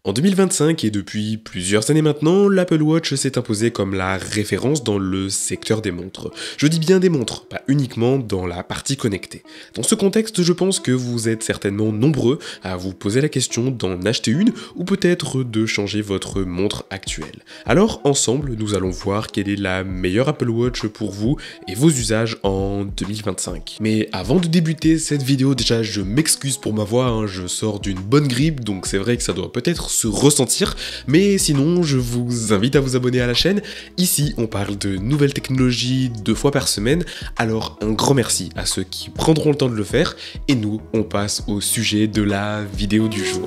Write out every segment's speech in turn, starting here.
En 2025 et depuis plusieurs années maintenant, l'Apple Watch s'est imposé comme la référence dans le secteur des montres. Je dis bien des montres, pas uniquement dans la partie connectée. Dans ce contexte, je pense que vous êtes certainement nombreux à vous poser la question d'en acheter une ou peut-être de changer votre montre actuelle. Alors ensemble, nous allons voir quelle est la meilleure Apple Watch pour vous et vos usages en 2025. Mais avant de débuter cette vidéo, déjà je m'excuse pour ma voix, je sors d'une bonne grippe, donc c'est vrai que ça doit peut-être se ressentir, mais sinon je vous invite à vous abonner à la chaîne. Ici on parle de nouvelles technologies 2 fois par semaine, alors un grand merci à ceux qui prendront le temps de le faire, et nous on passe au sujet de la vidéo du jour.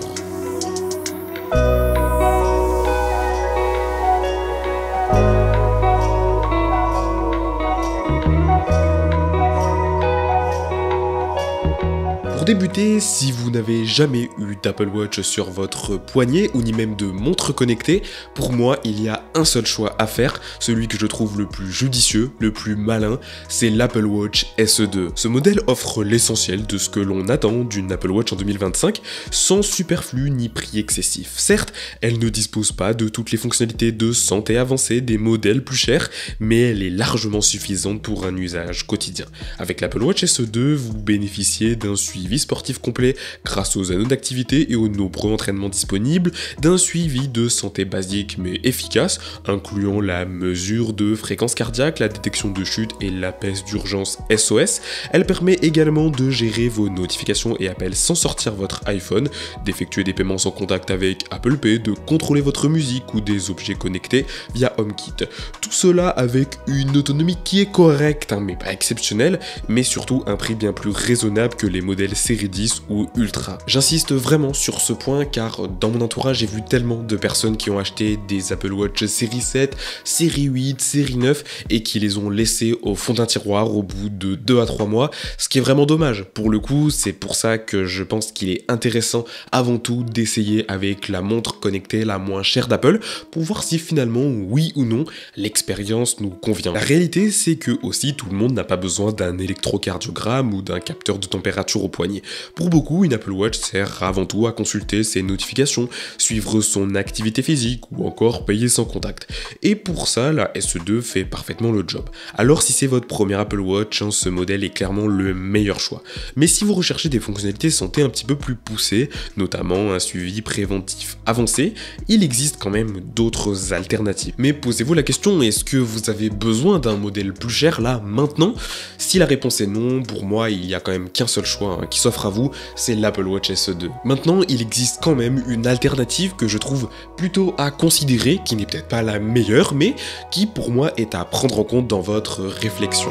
Pour débuter, si vous n'avez jamais eu d'Apple Watch sur votre poignet ou ni même de montre connectée, pour moi il y a un seul choix à faire, celui que je trouve le plus judicieux, le plus malin, c'est l'Apple Watch SE2. Ce modèle offre l'essentiel de ce que l'on attend d'une Apple Watch en 2025, sans superflu ni prix excessif. Certes, elle ne dispose pas de toutes les fonctionnalités de santé avancée des modèles plus chers, mais elle est largement suffisante pour un usage quotidien. Avec l'Apple Watch SE2, vous bénéficiez d'un suivi sportif complet grâce aux anneaux d'activité et aux nombreux entraînements disponibles, d'un suivi de santé basique mais efficace, incluant la mesure de fréquence cardiaque, la détection de chute et l'appel d'urgence SOS. Elle permet également de gérer vos notifications et appels sans sortir votre iPhone, d'effectuer des paiements sans contact avec Apple Pay, de contrôler votre musique ou des objets connectés via HomeKit. Tout cela avec une autonomie qui est correcte, mais pas exceptionnelle, mais surtout un prix bien plus raisonnable que les modèles série 10 ou Ultra. J'insiste vraiment sur ce point car dans mon entourage j'ai vu tellement de personnes qui ont acheté des Apple Watch série 7, série 8, série 9 et qui les ont laissés au fond d'un tiroir au bout de 2 à 3 mois, ce qui est vraiment dommage. Pour le coup, c'est pour ça que je pense qu'il est intéressant avant tout d'essayer avec la montre connectée la moins chère d'Apple pour voir si finalement, oui ou non, l'expérience nous convient. La réalité, c'est que aussi tout le monde n'a pas besoin d'un électrocardiogramme ou d'un capteur de température au poignet. Pour beaucoup, une Apple Watch sert avant tout à consulter ses notifications, suivre son activité physique ou encore payer sans contact. Et pour ça, la SE2 fait parfaitement le job. Alors si c'est votre premier Apple Watch, ce modèle est clairement le meilleur choix. Mais si vous recherchez des fonctionnalités santé un petit peu plus poussées, notamment un suivi préventif avancé, il existe quand même d'autres alternatives. Mais posez-vous la question, est-ce que vous avez besoin d'un modèle plus cher là, maintenant? Si la réponse est non, pour moi, il n'y a quand même qu'un seul choix qui s'offre à vous, c'est l'Apple Watch SE2. Maintenant, il existe quand même une alternative que je trouve plutôt à considérer, qui n'est peut-être pas la meilleure, mais qui pour moi est à prendre en compte dans votre réflexion.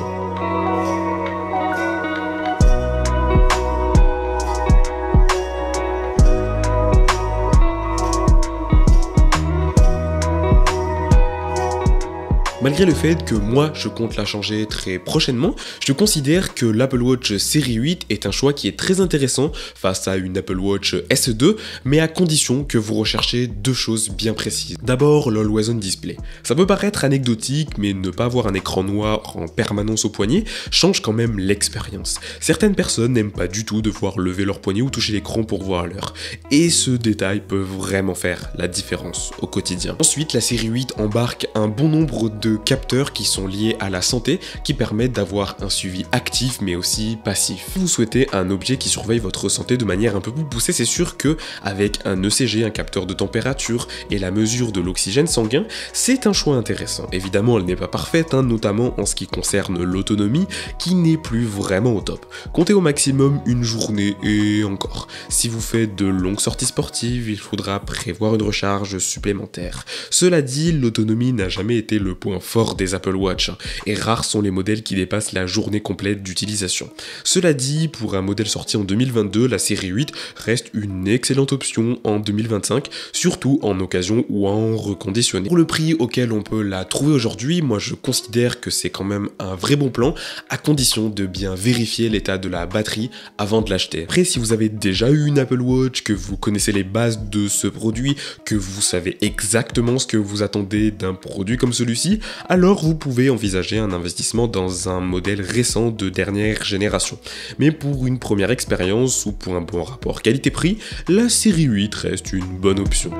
Malgré le fait que moi je compte la changer très prochainement, je considère que l'Apple Watch série 8 est un choix qui est très intéressant face à une Apple Watch SE2, mais à condition que vous recherchez deux choses bien précises. D'abord, l'Always On Display. Ça peut paraître anecdotique, mais ne pas avoir un écran noir en permanence au poignet change quand même l'expérience. Certaines personnes n'aiment pas du tout devoir lever leur poignet ou toucher l'écran pour voir l'heure, et ce détail peut vraiment faire la différence au quotidien. Ensuite, la série 8 embarque un bon nombre de capteurs qui sont liés à la santé, qui permettent d'avoir un suivi actif mais aussi passif. Si vous souhaitez un objet qui surveille votre santé de manière un peu plus poussée, c'est sûr que avec un ECG, un capteur de température et la mesure de l'oxygène sanguin, c'est un choix intéressant. Évidemment, elle n'est pas parfaite, notamment en ce qui concerne l'autonomie, qui n'est plus vraiment au top. Comptez au maximum une journée et encore. Si vous faites de longues sorties sportives, il faudra prévoir une recharge supplémentaire. Cela dit, l'autonomie n'a jamais été le point fort des Apple Watch, et rares sont les modèles qui dépassent la journée complète d'utilisation. Cela dit, pour un modèle sorti en 2022, la série 8 reste une excellente option en 2025, surtout en occasion ou en reconditionné. Pour le prix auquel on peut la trouver aujourd'hui, moi je considère que c'est quand même un vrai bon plan, à condition de bien vérifier l'état de la batterie avant de l'acheter. Après, si vous avez déjà eu une Apple Watch, que vous connaissez les bases de ce produit, que vous savez exactement ce que vous attendez d'un produit comme celui-ci, alors vous pouvez envisager un investissement dans un modèle récent de dernière génération. Mais pour une première expérience ou pour un bon rapport qualité-prix, la série 8 reste une bonne option.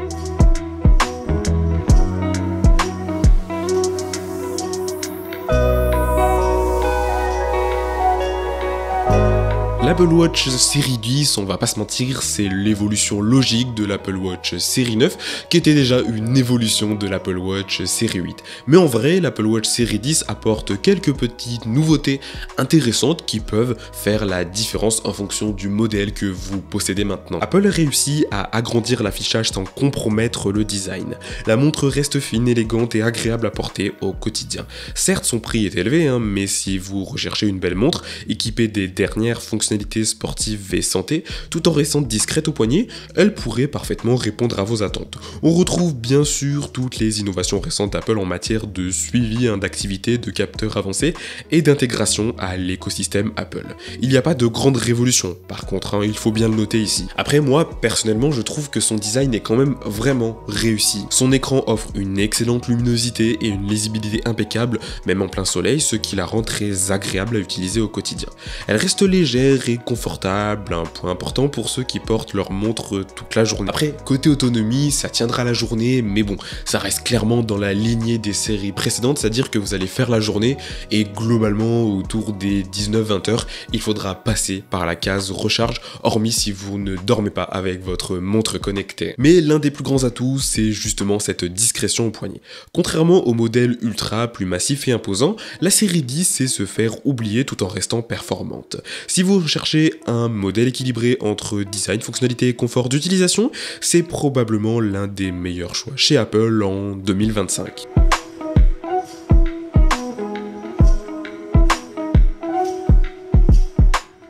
L'Apple Watch série 10, on va pas se mentir, c'est l'évolution logique de l'Apple Watch série 9, qui était déjà une évolution de l'Apple Watch série 8. Mais en vrai, l'Apple Watch série 10 apporte quelques petites nouveautés intéressantes qui peuvent faire la différence en fonction du modèle que vous possédez maintenant. Apple réussit à agrandir l'affichage sans compromettre le design. La montre reste fine, élégante et agréable à porter au quotidien. Certes, son prix est élevé, mais si vous recherchez une belle montre équipée des dernières fonctionnalités sportives et santé, tout en restant discrète au poignet, elle pourrait parfaitement répondre à vos attentes. On retrouve bien sûr toutes les innovations récentes d'Apple en matière de suivi d'activité, de capteurs avancés et d'intégration à l'écosystème Apple. Il n'y a pas de grande révolution, par contre, il faut bien le noter ici. Après, moi, personnellement, je trouve que son design est quand même vraiment réussi. Son écran offre une excellente luminosité et une lisibilité impeccable, même en plein soleil, ce qui la rend très agréable à utiliser au quotidien. Elle reste légère et confortable, un point important pour ceux qui portent leur montre toute la journée. Après, côté autonomie, ça tiendra la journée, mais bon, ça reste clairement dans la lignée des séries précédentes, c'est-à-dire que vous allez faire la journée et globalement autour des 19-20 heures, il faudra passer par la case recharge, hormis si vous ne dormez pas avec votre montre connectée. Mais l'un des plus grands atouts, c'est justement cette discrétion au poignet. Contrairement au modèle ultra plus massif et imposant, la série 10 sait se faire oublier tout en restant performante. Si vous recherchez un modèle équilibré entre design, fonctionnalité et confort d'utilisation, c'est probablement l'un des meilleurs choix chez Apple en 2025.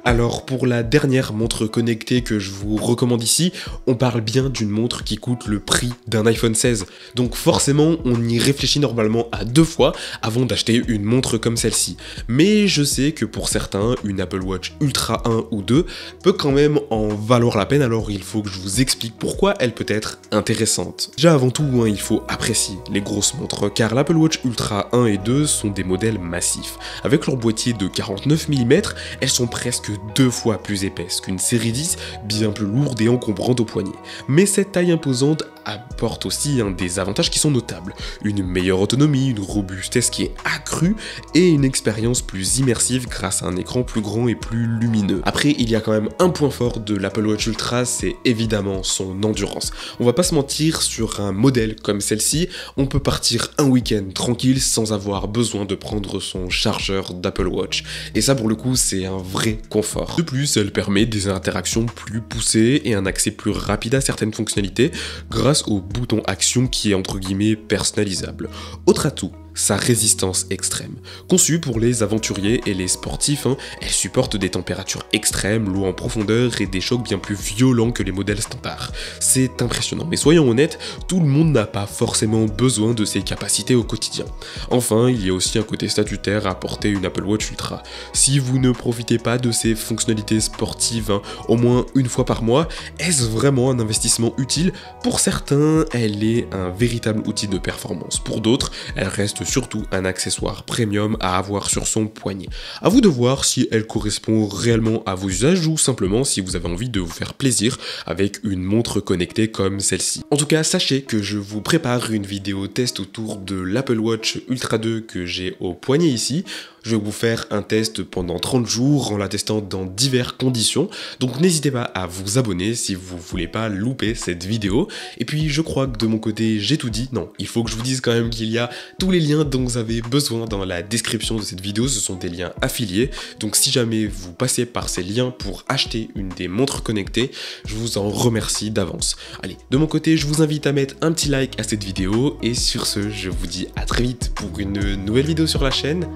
Alors pour la dernière montre connectée que je vous recommande ici, on parle bien d'une montre qui coûte le prix d'un iPhone 16. Donc forcément, on y réfléchit normalement à 2 fois avant d'acheter une montre comme celle-ci. Mais je sais que pour certains, une Apple Watch Ultra 1 ou 2 peut quand même en valoir la peine, alors il faut que je vous explique pourquoi elle peut être intéressante. Déjà avant tout, il faut apprécier les grosses montres, car l'Apple Watch Ultra 1 et 2 sont des modèles massifs. Avec leur boîtier de 49 mm, elles sont presque 2 fois plus épaisse qu'une série 10, bien plus lourde et encombrante au poignet. Mais cette taille imposante apporte aussi des avantages qui sont notables. Une meilleure autonomie, une robustesse qui est accrue et une expérience plus immersive grâce à un écran plus grand et plus lumineux. Après, il y a quand même un point fort de l'Apple Watch Ultra, c'est évidemment son endurance. On va pas se mentir, sur un modèle comme celle-ci, on peut partir un week-end tranquille sans avoir besoin de prendre son chargeur d'Apple Watch. Et ça, pour le coup, c'est un vrai confort. De plus, elle permet des interactions plus poussées et un accès plus rapide à certaines fonctionnalités grâce au bouton action qui est entre guillemets personnalisable. Autre atout, sa résistance extrême. Conçue pour les aventuriers et les sportifs, elle supporte des températures extrêmes, l'eau en profondeur et des chocs bien plus violents que les modèles standards. C'est impressionnant, mais soyons honnêtes, tout le monde n'a pas forcément besoin de ces capacités au quotidien. Enfin, il y a aussi un côté statutaire à porter une Apple Watch Ultra. Si vous ne profitez pas de ces fonctionnalités sportives au moins une fois par mois, est-ce vraiment un investissement utile? Pour certains, elle est un véritable outil de performance. Pour d'autres, elle reste surtout un accessoire premium à avoir sur son poignet. À vous de voir si elle correspond réellement à vos usages ou simplement si vous avez envie de vous faire plaisir avec une montre connectée comme celle-ci. En tout cas, sachez que je vous prépare une vidéo test autour de l'Apple Watch Ultra 2 que j'ai au poignet ici. Je vais vous faire un test pendant 30 jours en la testant dans diverses conditions. Donc n'hésitez pas à vous abonner si vous voulez pas louper cette vidéo. Et puis je crois que de mon côté j'ai tout dit. Non, il faut que je vous dise quand même qu'il y a tous les liens dont vous avez besoin dans la description de cette vidéo. Ce sont des liens affiliés. Donc si jamais vous passez par ces liens pour acheter une des montres connectées, je vous en remercie d'avance. Allez, de mon côté, je vous invite à mettre un petit like à cette vidéo. Et sur ce, je vous dis à très vite pour une nouvelle vidéo sur la chaîne.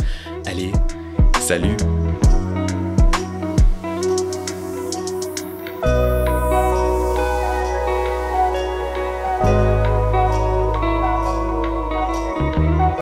Allez, salut!